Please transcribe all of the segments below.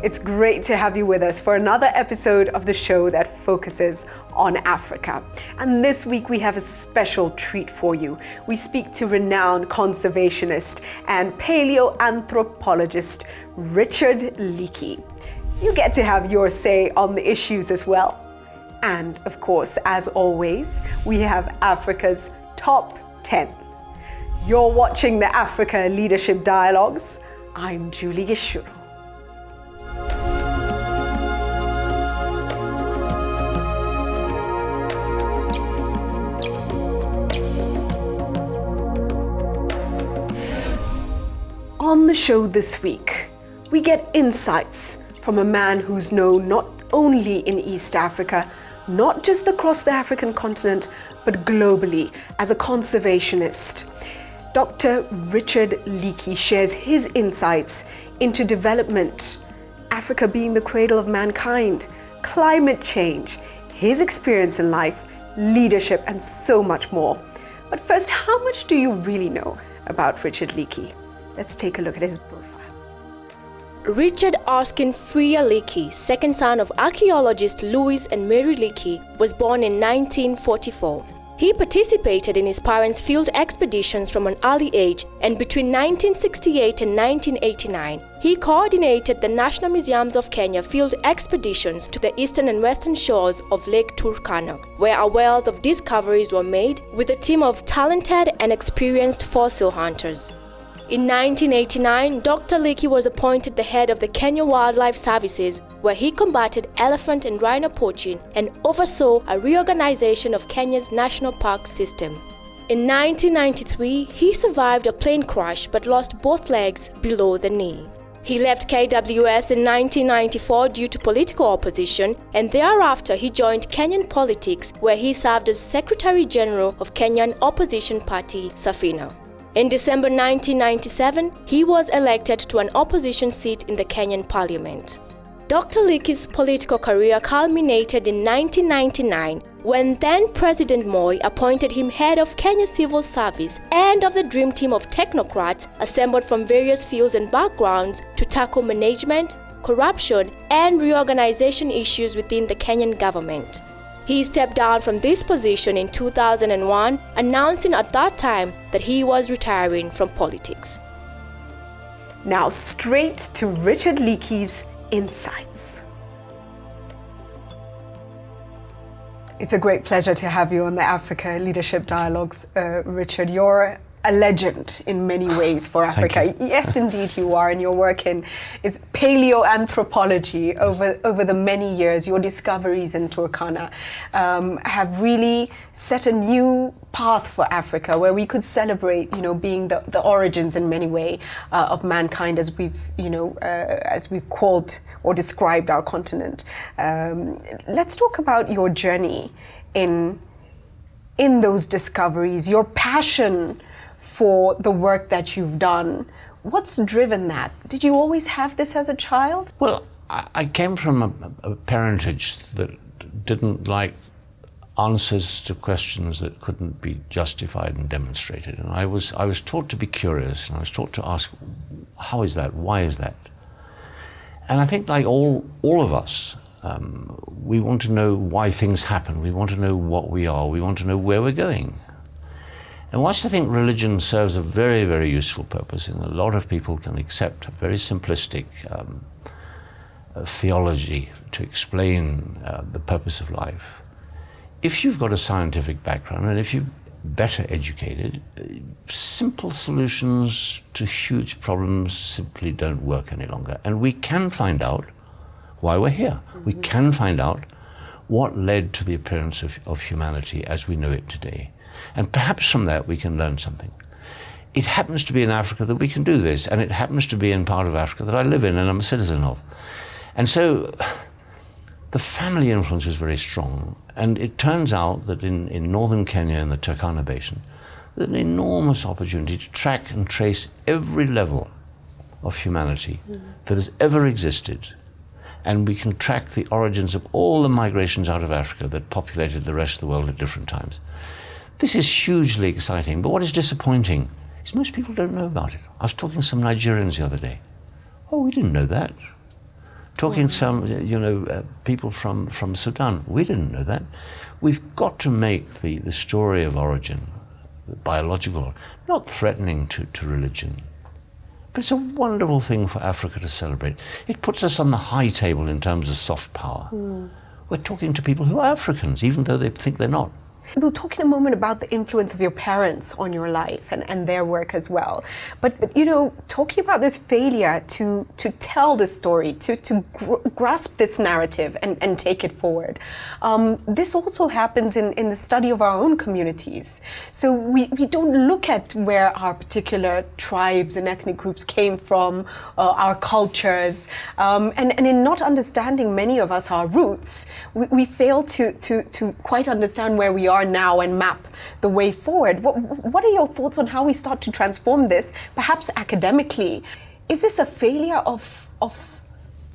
It's great to have you with us for another episode of the show that focuses on Africa. And this week we have a special treat for you. We speak to renowned conservationist and paleoanthropologist Richard Leakey. You get to have your say on the issues as well. And of course, as always, we have Africa's top 10. You're watching the Africa Leadership Dialogues. I'm Julie Gichuru. On the show this week, we get insights from a man who's known not only in East Africa, not just across the African continent, but globally as a conservationist. Dr. Richard Leakey shares his insights into development, Africa being the cradle of mankind, climate change, his experience in life, leadership, and so much more. But first, how much do you really know about Richard Leakey? Let's take a look at his profile. Richard Erskine Freer Leakey, second son of archaeologist Louis and Mary Leakey, was born in 1944. He participated in his parents' field expeditions from an early age, and between 1968 and 1989, he coordinated the National Museums of Kenya field expeditions to the eastern and western shores of Lake Turkana, where a wealth of discoveries were made with a team of talented and experienced fossil hunters. In 1989, Dr. Leakey was appointed the head of the Kenya Wildlife Services, where he combated elephant and rhino poaching and oversaw a reorganization of Kenya's national park system. In 1993, he survived a plane crash but lost both legs below the knee. He left KWS in 1994 due to political opposition, and thereafter he joined Kenyan politics, where he served as Secretary General of Kenyan opposition party Safina. In December 1997, he was elected to an opposition seat in the Kenyan parliament. Dr. Leakey's political career culminated in 1999 when then-President Moi appointed him head of Kenya's civil service and of the dream team of technocrats assembled from various fields and backgrounds to tackle management, corruption, and reorganization issues within the Kenyan government. He stepped down from this position in 2001, announcing at that time that he was retiring from politics. Now straight to Richard Leakey's insights. It's a great pleasure to have you on the Africa Leadership Dialogues, Richard. You're a legend in many ways for Africa. Yes, indeed you are, and your work in is paleoanthropology over the many years. Your discoveries in Turkana have really set a new path for Africa, where we could celebrate, being the origins in many ways of mankind, as we've called or described our continent. Let's talk about your journey in those discoveries, your passion for the work that you've done. What's driven that? Did you always have this as a child? Well, I came from a parentage that didn't like answers to questions that couldn't be justified and demonstrated. And I was taught to be curious, and I was taught to ask, how is that? Why is that? And I think, like all of us, we want to know why things happen. We want to know what we are. We want to know where we're going. And whilst I think religion serves a very, very useful purpose, and a lot of people can accept a very simplistic theology to explain the purpose of life, if you've got a scientific background and if you're better educated, simple solutions to huge problems simply don't work any longer. And we can find out why we're here. Mm-hmm. We can find out what led to the appearance of humanity as we know it today. And perhaps from that we can learn something. It happens to be in Africa that we can do this, and it happens to be in part of Africa that I live in and I'm a citizen of. And so the family influence was very strong, and it turns out that in northern Kenya, in the Turkana Basin, there's an enormous opportunity to track and trace every level of humanity that has ever existed. And we can track the origins of all the migrations out of Africa that populated the rest of the world at different times. This is hugely exciting, but what is disappointing is most people don't know about it. I was talking to some Nigerians the other day. Oh, we didn't know that. talking to people from Sudan. We didn't know that. We've got to make the story of origin, the biological, not threatening to religion. But it's a wonderful thing for Africa to celebrate. It puts us on the high table in terms of soft power. We're talking to people who are Africans, even though they think they're not. We'll talk in a moment about the influence of your parents on your life and their work as well. But talking about this failure to tell this story, to grasp this narrative and take it forward, this also happens in the study of our own communities. So we don't look at where our particular tribes and ethnic groups came from, our cultures, and in not understanding many of us our roots, we fail to quite understand where we are now and map the way forward. What are your thoughts on how we start to transform this, perhaps academically? Is this a failure of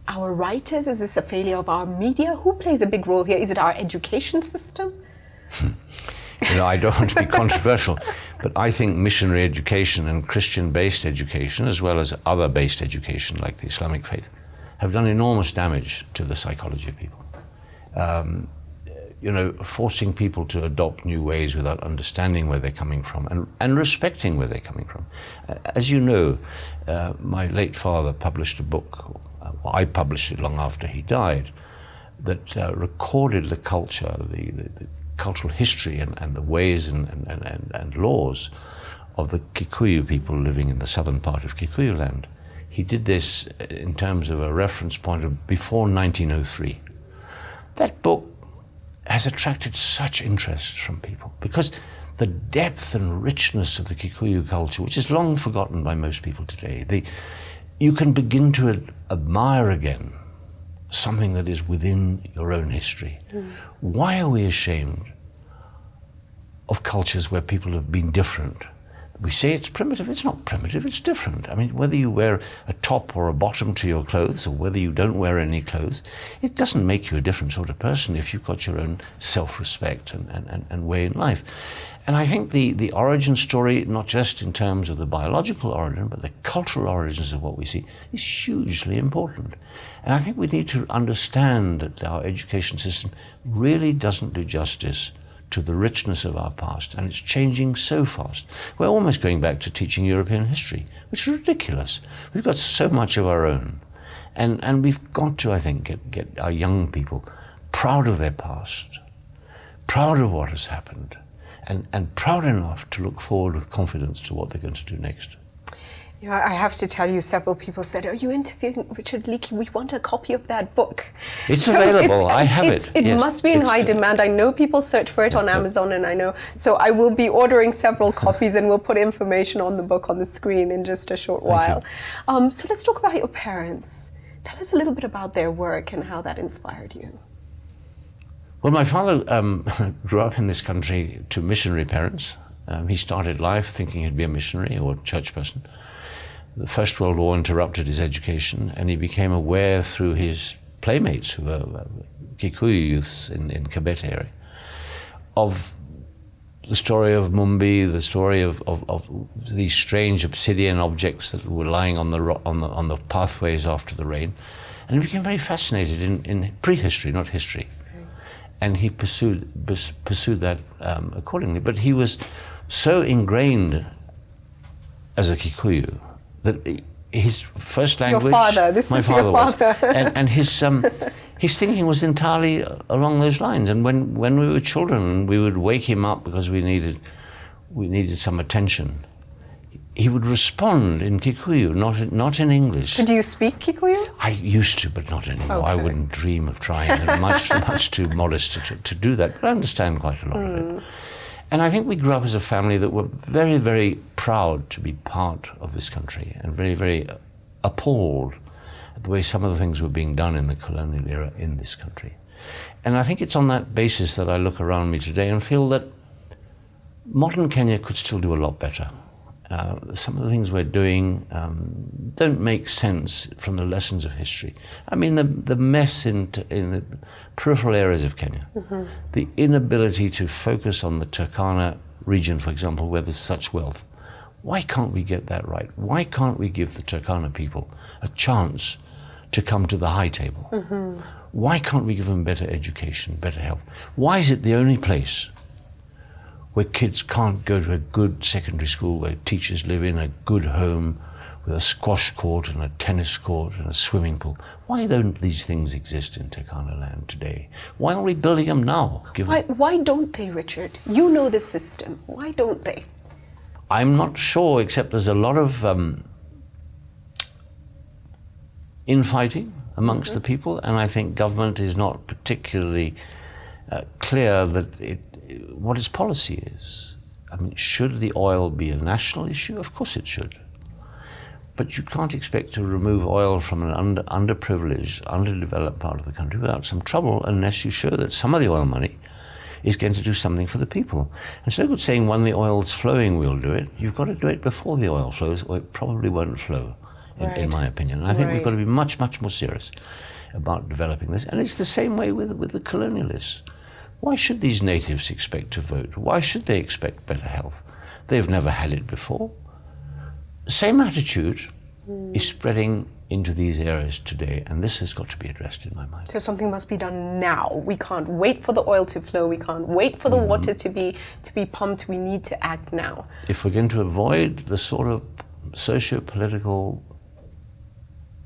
our writers? Is this a failure of our media? Who plays a big role here? Is it our education system? I don't want to be controversial, but I think missionary education and Christian-based education, as well as other-based education like the Islamic faith, have done enormous damage to the psychology of people. Forcing people to adopt new ways without understanding where they're coming from and respecting where they're coming from. As you know, my late father published a book, I published it long after he died, that recorded the culture, the cultural history and the ways and laws of the Kikuyu people living in the southern part of Kikuyu land. He did this in terms of a reference point of before 1903. That book has attracted such interest from people because the depth and richness of the Kikuyu culture, which is long forgotten by most people today, you can begin to admire again something that is within your own history. Why are we ashamed of cultures where people have been different? We say it's primitive. It's not primitive, it's different. I mean, whether you wear a top or a bottom to your clothes or whether you don't wear any clothes, it doesn't make you a different sort of person if you've got your own self-respect and way in life. And I think the origin story, not just in terms of the biological origin, but the cultural origins of what we see, is hugely important. And I think we need to understand that our education system really doesn't do justice to the richness of our past, and it's changing so fast. We're almost going back to teaching European history, which is ridiculous. We've got so much of our own, and we've got to, I think, get our young people proud of their past, proud of what has happened, and proud enough to look forward with confidence to what they're going to do next. I have to tell you, several people said, "Are you interviewing Richard Leakey? We want a copy of that book." It's available. I have it. It must be in high demand. I know people search for it on Amazon, and I know. So I will be ordering several copies, and we'll put information on the book on the screen in just a short while. So let's talk about your parents. Tell us a little bit about their work and how that inspired you. Well, my father grew up in this country to missionary parents. He started life thinking he'd be a missionary or a church person. The First World War interrupted his education, and he became aware through his playmates, who were Kikuyu youths in Kibet area, of the story of Mumbi, the story of these strange obsidian objects that were lying on the pathways after the rain, and he became very fascinated in prehistory, not history, and he pursued that accordingly. But he was so ingrained as a Kikuyu that his first language, your father, this my is father your father. was, and his thinking was entirely along those lines. And when we were children, we would wake him up because we needed some attention. He would respond in Kikuyu, not in English. So do you speak Kikuyu? I used to, but not anymore. Okay. I wouldn't dream of trying. I'm much too modest to do that. But I understand quite a lot of it. And I think we grew up as a family that were very, very proud to be part of this country and very, very appalled at the way some of the things were being done in the colonial era in this country. And I think it's on that basis that I look around me today and feel that modern Kenya could still do a lot better. Some of the things we're doing don't make sense from the lessons of history. I mean, the mess in the peripheral areas of Kenya, the inability to focus on the Turkana region, for example, where there's such wealth. Why can't we get that right? Why can't we give the Turkana people a chance to come to the high table? Why can't we give them better education, better health? Why is it the only place where kids can't go to a good secondary school, where teachers live in a good home with a squash court and a tennis court and a swimming pool? Why don't these things exist in Turkana land today? Why aren't we building them now? Why don't they, Richard? You know the system. Why don't they? I'm not sure, except there's a lot of infighting amongst the people, and I think government is not particularly clear that what its policy is. I mean, should the oil be a national issue? Of course it should. But you can't expect to remove oil from an underprivileged, underdeveloped part of the country without some trouble, unless you show that some of the oil money is going to do something for the people. And so good saying when the oil's flowing we'll do it. You've got to do it before the oil flows, or it probably won't flow, in my opinion. And I think we've got to be much, much more serious about developing this. And it's the same way with the colonialists. Why should these natives expect to vote? Why should they expect better health? They've never had it before. Same attitude is spreading into these areas today, and this has got to be addressed in my mind. So something must be done now. We can't wait for the oil to flow. We can't wait for the water to be pumped. We need to act now. If we're going to avoid the sort of socio-political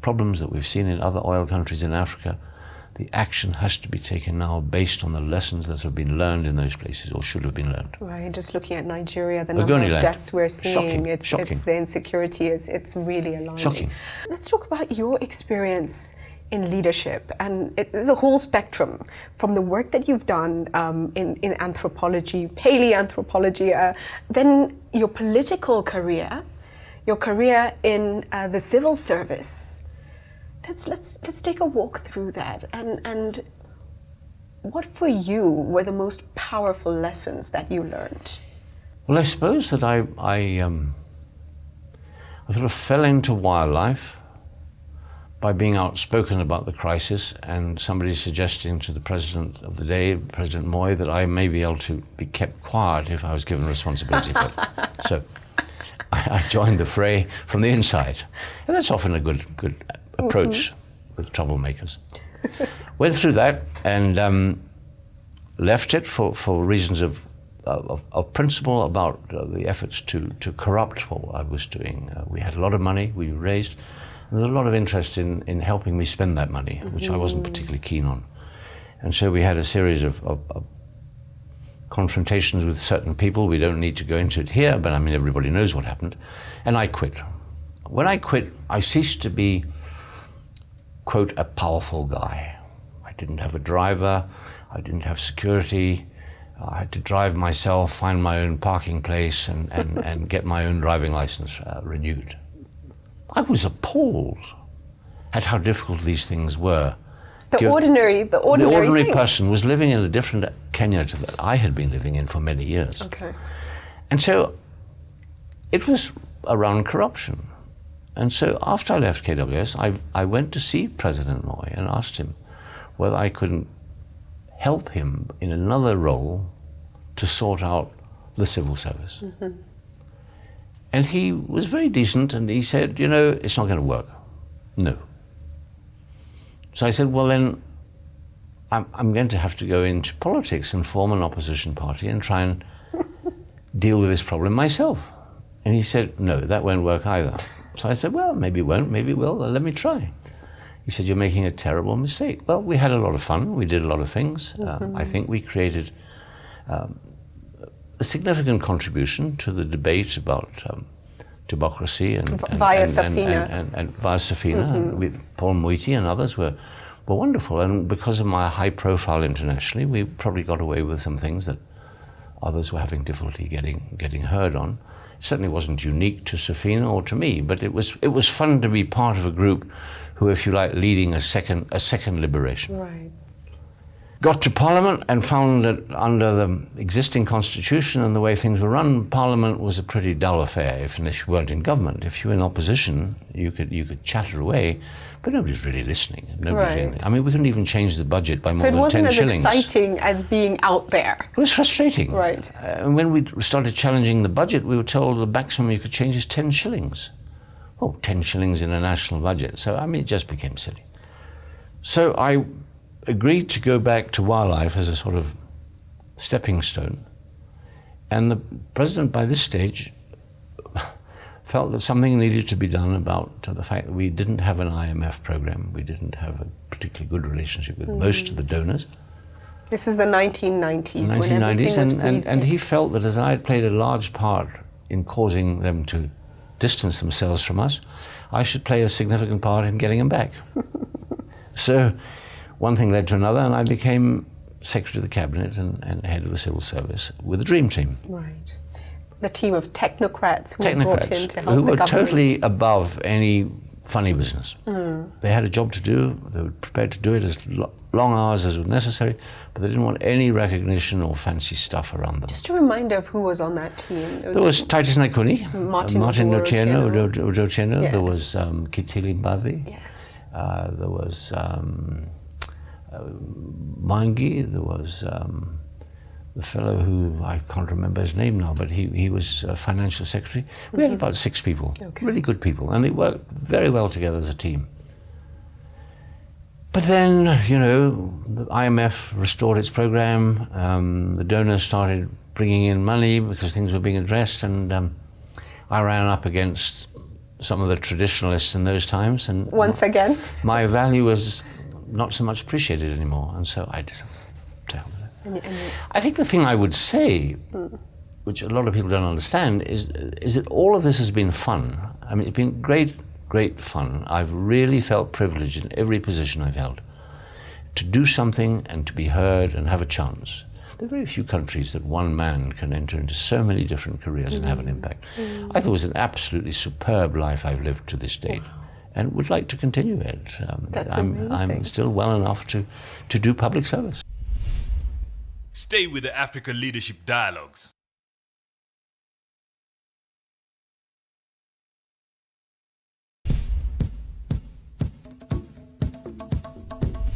problems that we've seen in other oil countries in Africa, the action has to be taken now based on the lessons that have been learned in those places, or should have been learned. Right, just looking at Nigeria, the number of deaths we're seeing, it's the insecurity, it's really alarming. Shocking. Let's talk about your experience in leadership, and there's a whole spectrum from the work that you've done in anthropology, paleoanthropology, then your political career, your career in the civil service. Let's take a walk through that, and what for you were the most powerful lessons that you learned? Well, I suppose that I sort of fell into wildlife by being outspoken about the crisis, and somebody suggesting to the president of the day, President Moy, that I may be able to be kept quiet if I was given responsibility for it. So I joined the fray from the inside, and that's often a good approach with troublemakers. Went through that and left it for reasons of principle about the efforts to corrupt what I was doing. We had a lot of money we raised, and there was a lot of interest in helping me spend that money, which I wasn't particularly keen on. And so we had a series of confrontations with certain people. We don't need to go into it here, but I mean, everybody knows what happened. And I quit. When I quit, I ceased to be, quote, a powerful guy. I didn't have a driver, I didn't have security, I had to drive myself, find my own parking place, and get my own driving license renewed. I was appalled at how difficult these things were. The ordinary person was living in a different Kenya to that I had been living in for many years. Okay. And so it was around corruption. And so after I left KWS, I went to see President Moy and asked him whether I couldn't help him in another role to sort out the civil service. And he was very decent, and he said, you know, it's not going to work. No. So I said, well then, I'm going to have to go into politics and form an opposition party and try and deal with this problem myself. And he said, no, that won't work either. So I said, well, maybe it won't, maybe it will, let me try. He said, you're making a terrible mistake. Well, we had a lot of fun, we did a lot of things. I think we created a significant contribution to the debate about democracy and via Safina. And via Safina. And Paul Moiti and others were wonderful. And because of my high profile internationally, we probably got away with some things that others were having difficulty getting heard on. It certainly wasn't unique to Safina or to me, but it was fun to be part of a group who, if you like, leading a second liberation. Right. Got to Parliament and found that under the existing constitution and the way things were run, Parliament was a pretty dull affair if you weren't in government. If you were in opposition, you could chatter away, but nobody's really listening. I mean, we couldn't even change the budget by more than 10 shillings. So it wasn't as exciting as being out there. It was frustrating. Right. And when we started challenging the budget, we were told the maximum you could change is 10 shillings. Oh, 10 shillings in a national budget. So, I mean, it just became silly. So I agreed to go back to wildlife as a sort of stepping stone. And the president, by this stage, felt that something needed to be done about the fact that we didn't have an IMF program. We didn't have a particularly good relationship with most of the donors. This is the 1990s. 1990s, and he felt that as I had played a large part in causing them to distance themselves from us, I should play a significant part in getting them back. So one thing led to another, and I became Secretary of the Cabinet and head of the civil service with a dream team. Right. The team of technocrats who were brought in to help who the were government. totally above any funny business. They had a job to do, they were prepared to do it as long hours as was necessary, but they didn't want any recognition or fancy stuff around them. Just a reminder of who was on that team. There was Titus Naikuni, Martin Otieno, Yes. there was Kitili Mbadi, Yes. there was Mangi, there was the fellow who, I can't remember his name now, but he was financial secretary. We had about 6 people, really good people, and they worked very well together as a team. But then, you know, the IMF restored its program, the donors started bringing in money because things were being addressed, and I ran up against some of the traditionalists in those times, and Once again? my value was not so much appreciated anymore, and so I just, to hell with it. I think the thing I would say, which a lot of people don't understand, is that all of this has been fun. I mean, it's been great fun. I've really felt privileged in every position I've held to do something and to be heard and have a chance. There are very few countries that one man can enter into so many different careers and have an impact. I thought it was an absolutely superb life I've lived to this date and would like to continue it. That's I'm amazing. still well enough to do public service. Stay with the Africa Leadership Dialogues.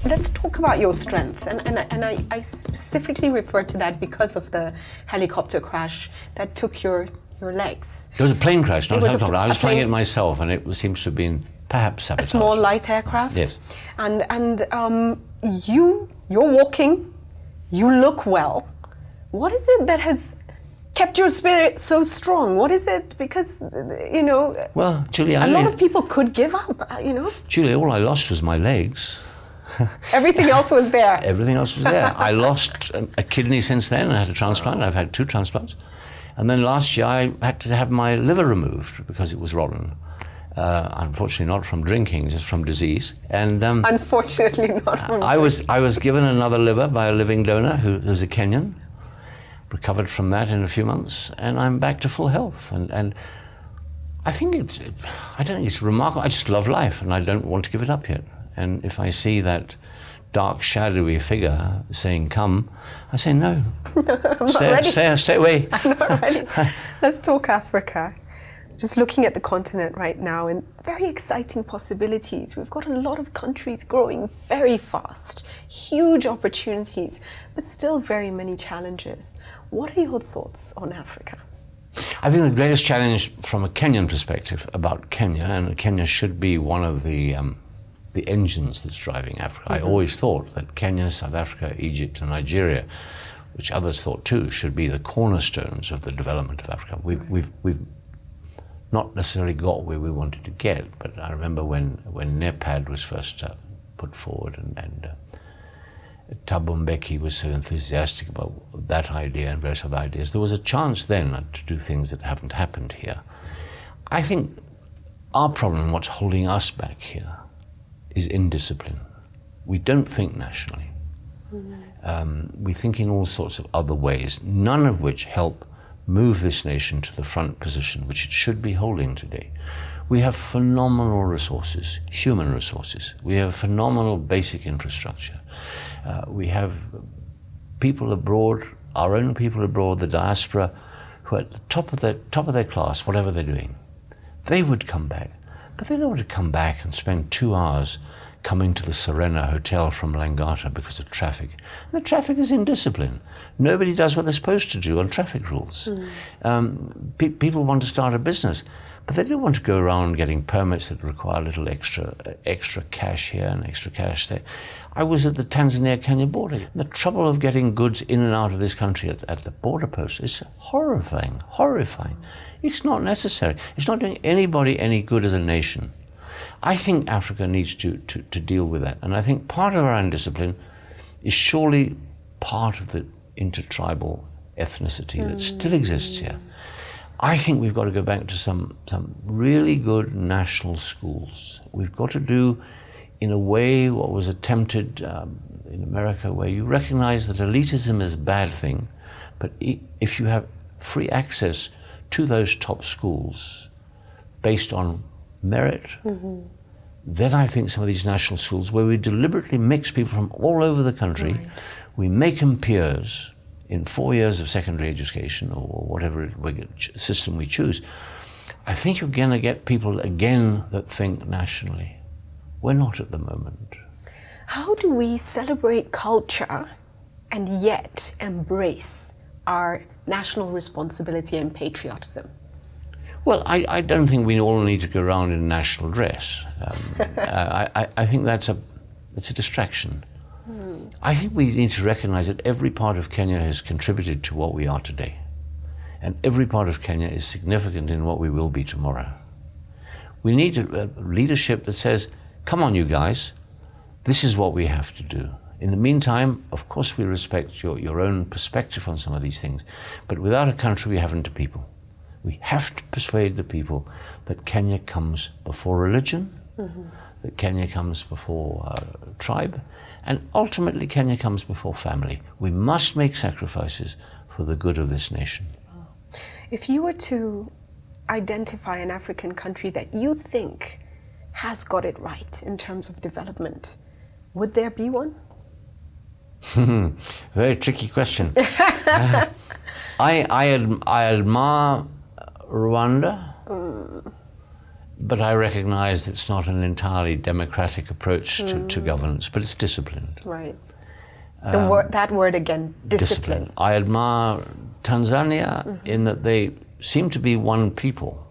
Let's talk about your strength, and I specifically refer to that because of the helicopter crash that took your legs. It was a plane crash, not It a was helicopter. I was flying plane- it myself, and it seems to have been perhaps A sabotage. small light aircraft. Yes. And you're walking, you look well. What is it that has kept your spirit so strong? What is it? Because, you know, Well, Julie, a lot of people could give up, you know. Julie, all I lost was my legs. Everything else was there. Everything else was there. I lost a kidney since then, and I had a transplant. I've had 2 transplants. And then last year I had to have my liver removed because it was rotten. Unfortunately not from drinking, just from disease. And Unfortunately not. I was given another liver by a living donor who's a Kenyan. Recovered from that in a few months, and I'm back to full health. And I think I don't think it's remarkable. I just love life, and I don't want to give it up yet. And if I see that dark, shadowy figure saying, "Come," I say, "No, stay away." I'm not ready. Let's talk Africa. Just looking at the continent right now, and very exciting possibilities. We've got a lot of countries growing very fast, huge opportunities, but still very many challenges. What are your thoughts on Africa? I think the greatest challenge from a Kenyan perspective about Kenya, and Kenya should be one of the engines that's driving Africa. I always thought that Kenya, South Africa, Egypt, and Nigeria, which others thought too, should be the cornerstones of the development of Africa. We've not necessarily got where we wanted to get, but I remember when NEPAD was first put forward, and Thabo Mbeki was so enthusiastic about that idea and various other ideas. There was a chance then to do things that haven't happened here. I think our problem, what's holding us back here, is indiscipline. We don't think nationally. We think in all sorts of other ways, none of which help move this nation to the front position which it should be holding today. We have phenomenal resources, human resources. We have phenomenal basic infrastructure. We have people abroad, our own people abroad, the diaspora, who are at the top of their class, whatever they're doing. They would come back, but they don't want to come back and spend 2 hours coming to the Serena Hotel from Langata because of traffic. And the traffic is indiscipline. Nobody does what they're supposed to do on traffic rules. People want to start a business, But they don't want to go around getting permits that require a little extra cash here and extra cash there. I was at the Tanzania-Kenya border. The trouble of getting goods in and out of this country at the border post is horrifying, horrifying. It's not necessary. It's not doing anybody any good as a nation. I think Africa needs to deal with that. And I think part of our undiscipline is surely part of the intertribal ethnicity that still exists here. I think we've got to go back to some really good national schools. We've got to do, in a way, what was attempted in America, where you recognize that elitism is a bad thing, but if you have free access to those top schools based on merit, then I think some of these national schools, where we deliberately mix people from all over the country, we make them peers in 4 years of secondary education or whatever system we choose, I think you're going to get people again that think nationally. We're not at the moment. How do we celebrate culture and yet embrace our national responsibility and patriotism? Well, I don't think we all need to go around in national dress. I think that's a distraction. I think we need to recognize that every part of Kenya has contributed to what we are today. And every part of Kenya is significant in what we will be tomorrow. We need a leadership that says, come on, you guys, this is what we have to do. In the meantime, of course, we respect your own perspective on some of these things. But without a country, we haven't a people. We have to persuade the people that Kenya comes before religion, that Kenya comes before tribe, and ultimately Kenya comes before family. We must make sacrifices for the good of this nation. If you were to identify an African country that you think has got it right in terms of development, would there be one? Very tricky question. I admire Rwanda, but I recognize it's not an entirely democratic approach to governance, but it's disciplined. Right. That word again, discipline. I admire Tanzania in that they seem to be one people,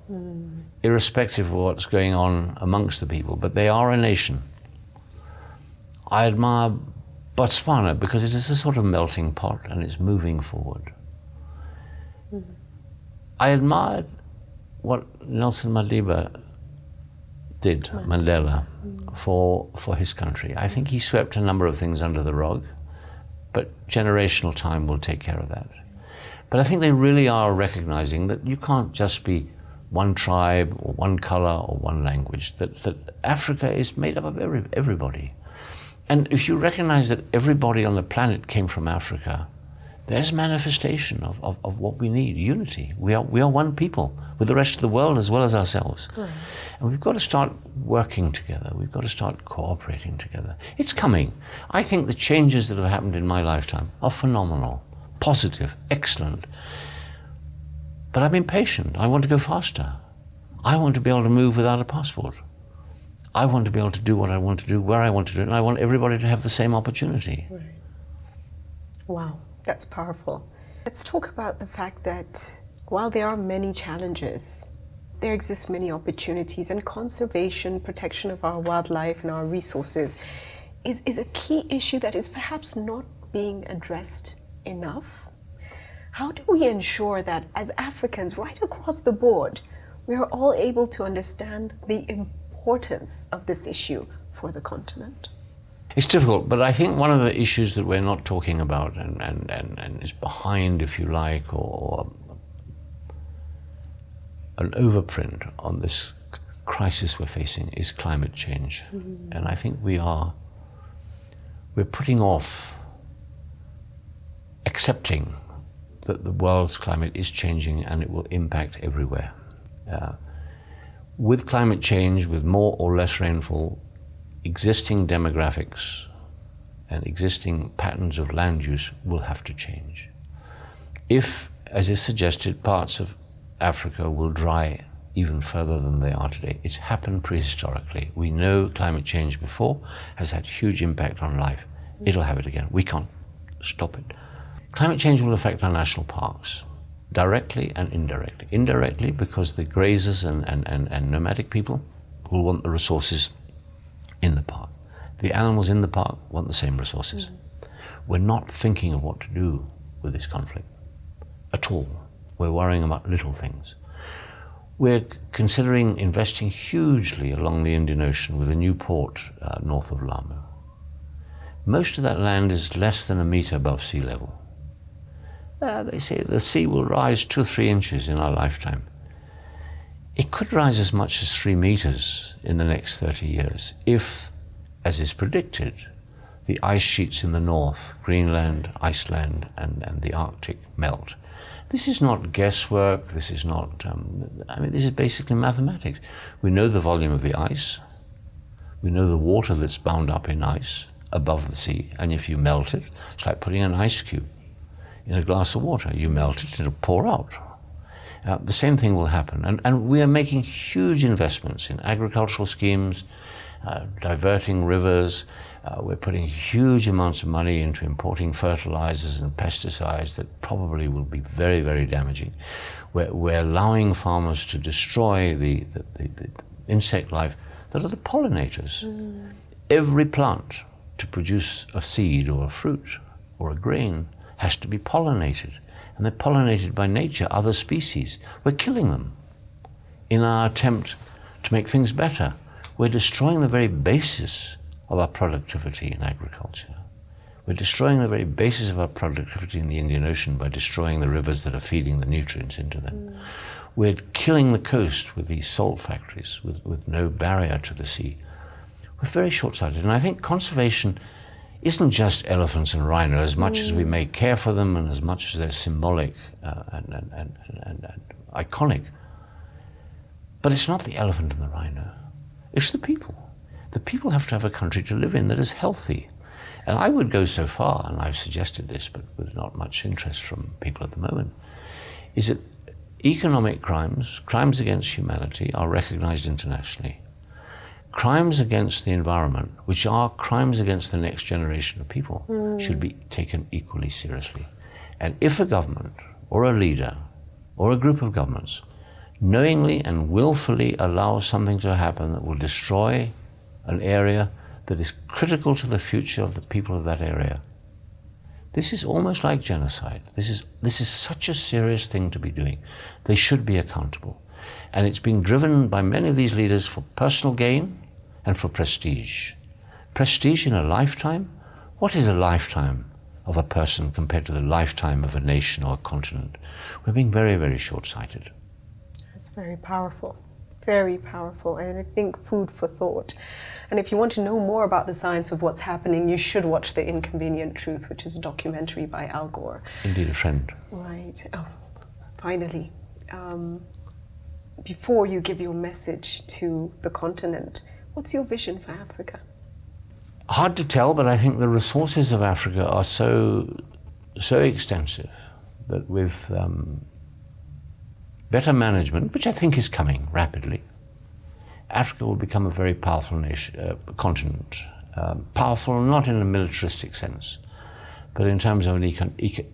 irrespective of what's going on amongst the people, but they are a nation. I admire Botswana because it is a sort of melting pot and it's moving forward. I admired what Nelson Mandela did, Mandela, for his country. I think he swept a number of things under the rug, but generational time will take care of that. But I think they really are recognizing that you can't just be one tribe or one color or one language, that Africa is made up of everybody. And if you recognize that everybody on the planet came from Africa, there's manifestation of what we need, unity. We are one people with the rest of the world as well as ourselves. Right. And we've got to start working together. We've got to start cooperating together. It's coming. I think the changes that have happened in my lifetime are phenomenal, positive, excellent. But I'm impatient. I want to go faster. I want to be able to move without a passport. I want to be able to do what I want to do, where I want to do it, and I want everybody to have the same opportunity. Right. Wow. That's powerful. Let's talk about the fact that while there are many challenges, there exist many opportunities, and conservation, protection of our wildlife and our resources is a key issue that is perhaps not being addressed enough. How do we ensure that as Africans right across the board, we are all able to understand the importance of this issue for the continent? It's difficult, but I think one of the issues that we're not talking about and is behind, if you like, or an overprint on this crisis we're facing is climate change. And I think we're putting off accepting that the world's climate is changing and it will impact everywhere. With climate change, with more or less rainfall, existing demographics and existing patterns of land use will have to change. If, as is suggested, parts of Africa will dry even further than they are today, it's happened prehistorically. We know climate change before has had huge impact on life. It'll have it again. We can't stop it. Climate change will affect our national parks. directly and indirectly. Indirectly because the grazers and nomadic people will want the resources in the park. The animals in the park want the same resources. We're not thinking of what to do with this conflict at all. We're worrying about little things. We're considering investing hugely along the Indian Ocean with a new port north of Lamu. Most of that land is less than a meter above sea level. They say the sea will rise 2 or 3 inches in our lifetime. It could rise as much as 3 meters in the next 30 years if, as is predicted, the ice sheets in the north, Greenland, Iceland, and the Arctic melt. This is not guesswork, this is not, this is basically mathematics. We know the volume of the ice, we know the water that's bound up in ice above the sea, and if you melt it, it's like putting an ice cube in a glass of water. You melt it, it'll pour out. The same thing will happen, and we are making huge investments in agricultural schemes, diverting rivers. We're putting huge amounts of money into importing fertilizers and pesticides that probably will be very, very damaging. We're allowing farmers to destroy the insect life that are the pollinators. Every plant to produce a seed or a fruit or a grain has to be pollinated. And they're pollinated by nature, other species. We're killing them in our attempt to make things better. We're destroying the very basis of our productivity in agriculture. We're destroying the very basis of our productivity in the Indian Ocean by destroying the rivers that are feeding the nutrients into them. We're killing the coast with these salt factories with no barrier to the sea. We're very short-sighted, and I think conservation isn't just elephants and rhino, as much as we may care for them and as much as they're symbolic and iconic. But it's not the elephant and the rhino, it's the people. The people have to have a country to live in that is healthy. And I would go so far, and I've suggested this, but with not much interest from people at the moment, is that economic crimes, crimes against humanity, are recognized internationally. Crimes against the environment, which are crimes against the next generation of people, should be taken equally seriously. And if a government, or a leader, or a group of governments, knowingly and willfully allows something to happen that will destroy an area that is critical to the future of the people of that area, this is almost like genocide. This is such a serious thing to be doing. They should be accountable. And it's being driven by many of these leaders for personal gain and for prestige. Prestige in a lifetime? What is a lifetime of a person compared to the lifetime of a nation or a continent? We're being very, very short-sighted. That's very powerful. Very powerful, and I think food for thought. And if you want to know more about the science of what's happening, you should watch The Inconvenient Truth, which is a documentary by Al Gore. Indeed, a friend. Right. Oh, finally. Before you give your message to the continent, what's your vision for Africa? Hard to tell, but I think the resources of Africa are so extensive that with better management, which I think is coming rapidly, Africa will become a very powerful continent. Powerful not in a militaristic sense, but in terms of an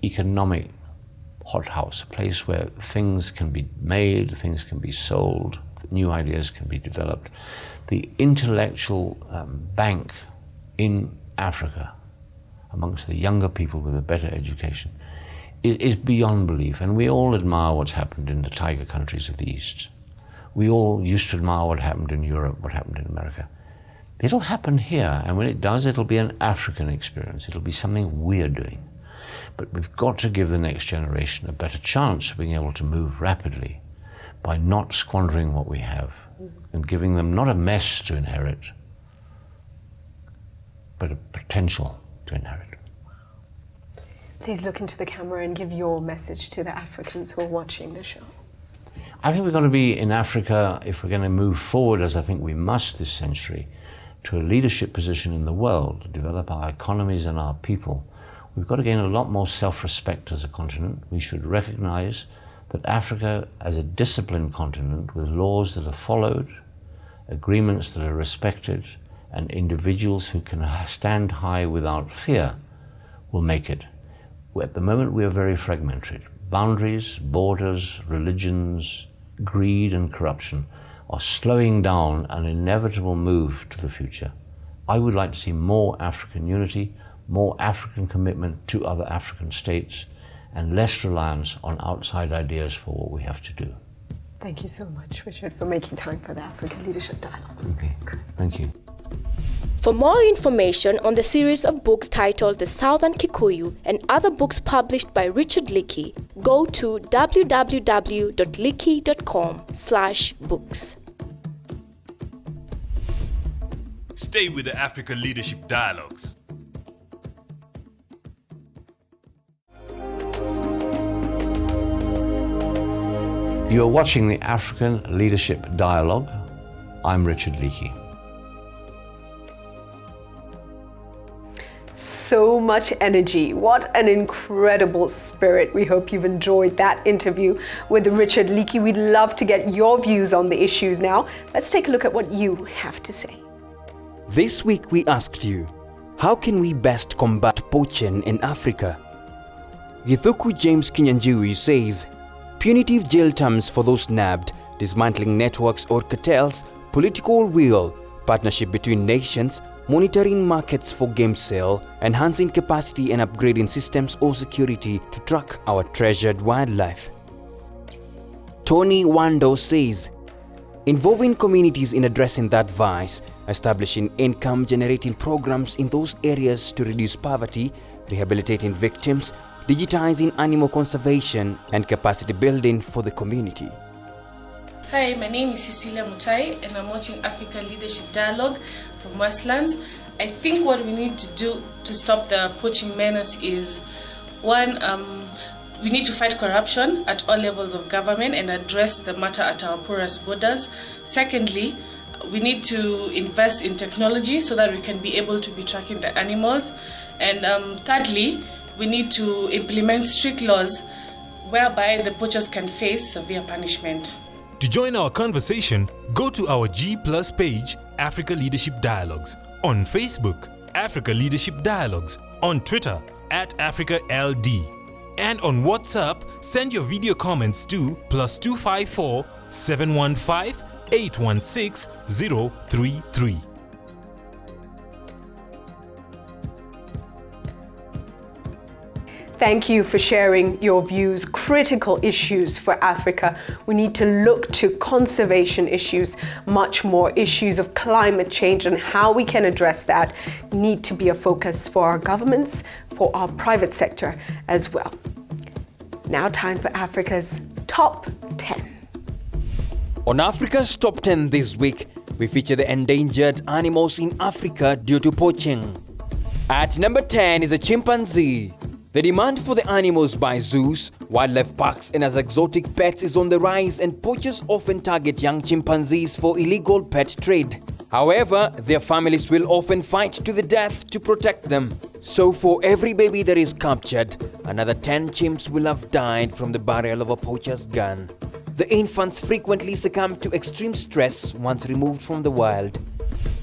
economic hothouse, a place where things can be made, things can be sold, new ideas can be developed. The intellectual bank in Africa, amongst the younger people with a better education, is beyond belief, and we all admire what's happened in the tiger countries of the East. We all used to admire what happened in Europe, what happened in America. It'll happen here, and when it does, it'll be an African experience. It'll be something we're doing. But we've got to give the next generation a better chance of being able to move rapidly by not squandering what we have and giving them not a mess to inherit, but a potential to inherit. Please look into the camera and give your message to the Africans who are watching the show. I think we've got to be in Africa, if we're going to move forward, as I think we must this century, to a leadership position in the world, to develop our economies and our people. We've got to gain a lot more self-respect as a continent. We should recognize that Africa, as a disciplined continent with laws that are followed, agreements that are respected, and individuals who can stand high without fear, will make it. At the moment, we are very fragmented. boundaries, borders, religions, greed and corruption are slowing down an inevitable move to the future. I would like to see more African unity, more African commitment to other African states, and less reliance on outside ideas for what we have to do. Thank you so much, Richard, for making time for the African Leadership Dialogues. Okay, thank you. For more information on the series of books titled The Southern Kikuyu and other books published by Richard Leakey, go to www.leakey.com/books. Stay with the Africa Leadership Dialogues. You are watching the African Leadership Dialogue. I'm Richard Leakey. So much energy. What an incredible spirit. We hope you've enjoyed that interview with Richard Leakey. We'd love to get your views on the issues now. Let's take a look at what you have to say. This week we asked you, how can we best combat poaching in Africa? Githuku James Kinyanjui says, punitive jail terms for those nabbed, dismantling networks or cartels, political will, partnership between nations, monitoring markets for game sale, enhancing capacity and upgrading systems or security to track our treasured wildlife. Tony Wando says, involving communities in addressing that vice, establishing income-generating programs in those areas to reduce poverty, rehabilitating victims, digitizing animal conservation, and capacity building for the community. Hi, my name is Cecilia Mutai and I'm watching Africa Leadership Dialogue from Westlands. I think what we need to do to stop the poaching menace is, one, we need to fight corruption at all levels of government and address the matter at our poorest borders. Secondly, we need to invest in technology so that we can be able to be tracking the animals. And thirdly, we need to implement strict laws whereby the poachers can face severe punishment. To join our conversation, go to our G+ page, Africa Leadership Dialogues, on Facebook, Africa Leadership Dialogues, on Twitter, @AfricaLD, and on WhatsApp, send your video comments to +254 715 816 033. Thank you for sharing your views. Critical issues for Africa. We need to look to conservation issues much more. Issues of climate change and how we can address that need to be a focus for our governments, for our private sector as well. Now time for Africa's Top 10. On Africa's Top 10 this week, we feature the endangered animals in Africa due to poaching. At number 10 is a chimpanzee. The demand for the animals by zoos, wildlife parks and as exotic pets is on the rise, and poachers often target young chimpanzees for illegal pet trade. However, their families will often fight to the death to protect them. So for every baby that is captured, another 10 chimps will have died from the barrel of a poacher's gun. The infants frequently succumb to extreme stress once removed from the wild.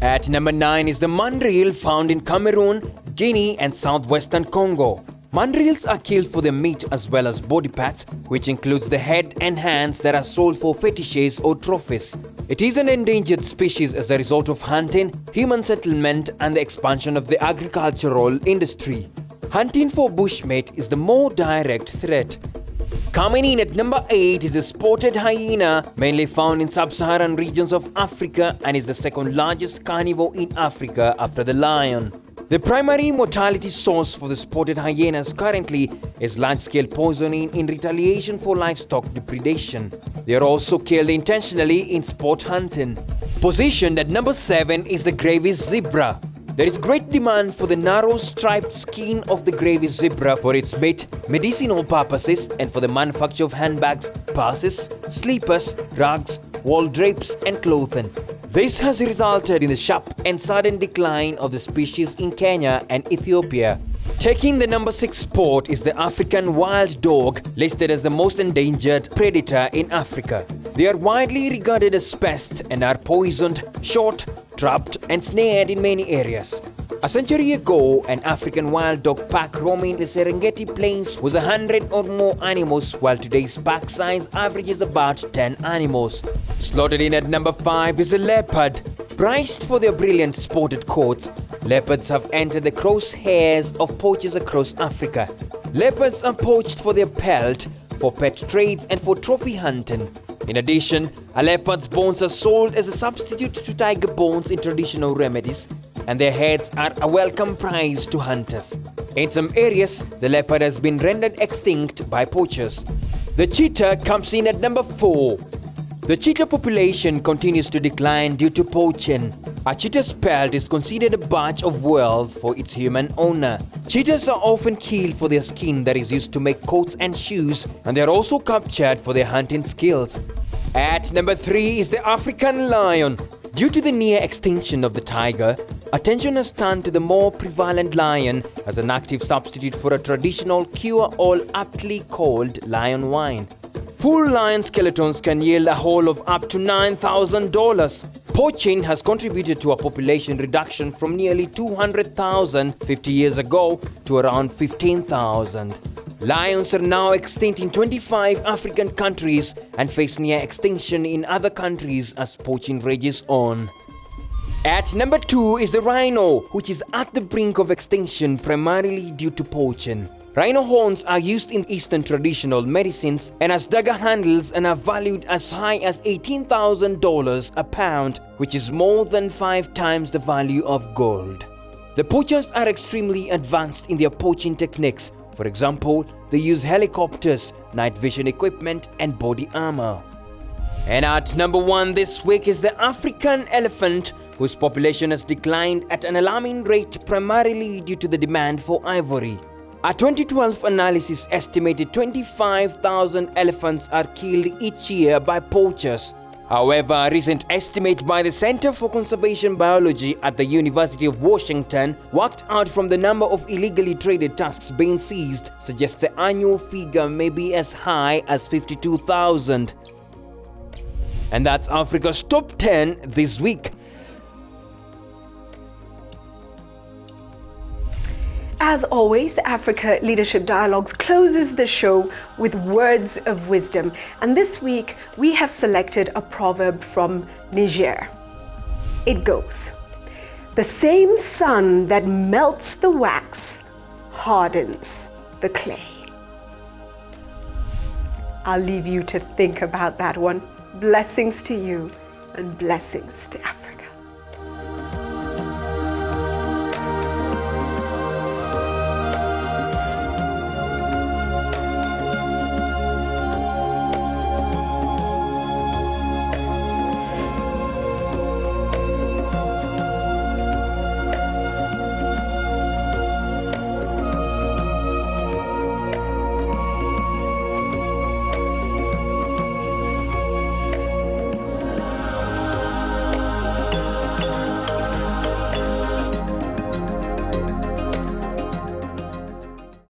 At number 9 is the mandrill, found in Cameroon, Guinea and southwestern Congo. Mandrills are killed for their meat as well as body parts, which includes the head and hands that are sold for fetishes or trophies. It is an endangered species as a result of hunting, human settlement and the expansion of the agricultural industry. Hunting for bushmeat is the more direct threat. Coming in at number 8 is the spotted hyena, mainly found in sub-Saharan regions of Africa and is the second largest carnivore in Africa after the lion. The primary mortality source for the spotted hyenas currently is large-scale poisoning in retaliation for livestock depredation. They are also killed intentionally in sport hunting. Positioned at number 7 is the Gravy's zebra. There is great demand for the narrow striped skin of the Gravy's zebra for its meat, medicinal purposes, and for the manufacture of handbags, purses, sleepers, rugs, wall drapes, and clothing. This has resulted in the sharp and sudden decline of the species in Kenya and Ethiopia. Taking the number 6 spot is the African wild dog, listed as the most endangered predator in Africa. They are widely regarded as pests and are poisoned, shot, trapped and snared in many areas. A century ago, an African wild dog pack roaming the Serengeti plains was 100 or more animals, while today's pack size averages about 10 animals. Slotted in at number 5 is a leopard. Prized for their brilliant spotted coats, leopards have entered the crosshairs of poachers across Africa. Leopards are poached for their pelt, for pet trades and for trophy hunting. In addition, a leopard's bones are sold as a substitute to tiger bones in traditional remedies, and their heads are a welcome prize to hunters. In some areas, the leopard has been rendered extinct by poachers. The cheetah comes in at number 4. The cheetah population continues to decline due to poaching. A cheetah's pelt is considered a badge of wealth for its human owner. Cheetahs are often killed for their skin that is used to make coats and shoes, and they are also captured for their hunting skills. At number 3 is the African lion. Due to the near extinction of the tiger, attention has turned to the more prevalent lion as an active substitute for a traditional cure-all aptly called lion wine. Full lion skeletons can yield a haul of up to $9,000. Poaching has contributed to a population reduction from nearly 200,000 50 years ago to around 15,000. Lions are now extinct in 25 African countries and face near extinction in other countries as poaching rages on. At number 2 is the rhino, which is at the brink of extinction primarily due to poaching. Rhino horns are used in Eastern traditional medicines and as dagger handles and are valued as high as $18,000 a pound, which is more than 5 times the value of gold. The poachers are extremely advanced in their poaching techniques. For example, they use helicopters, night vision equipment, and body armor. And at number 1 this week is the African elephant, whose population has declined at an alarming rate primarily due to the demand for ivory. A 2012 analysis estimated 25,000 elephants are killed each year by poachers. However, a recent estimate by the Center for Conservation Biology at the University of Washington, worked out from the number of illegally traded tusks being seized, suggests the annual figure may be as high as 52,000. And that's Africa's Top 10 this week. As always, Africa Leadership Dialogues closes the show with words of wisdom. And this week, we have selected a proverb from Niger. It goes, "The same sun that melts the wax hardens the clay." I'll leave you to think about that one. Blessings to you and blessings to Africa.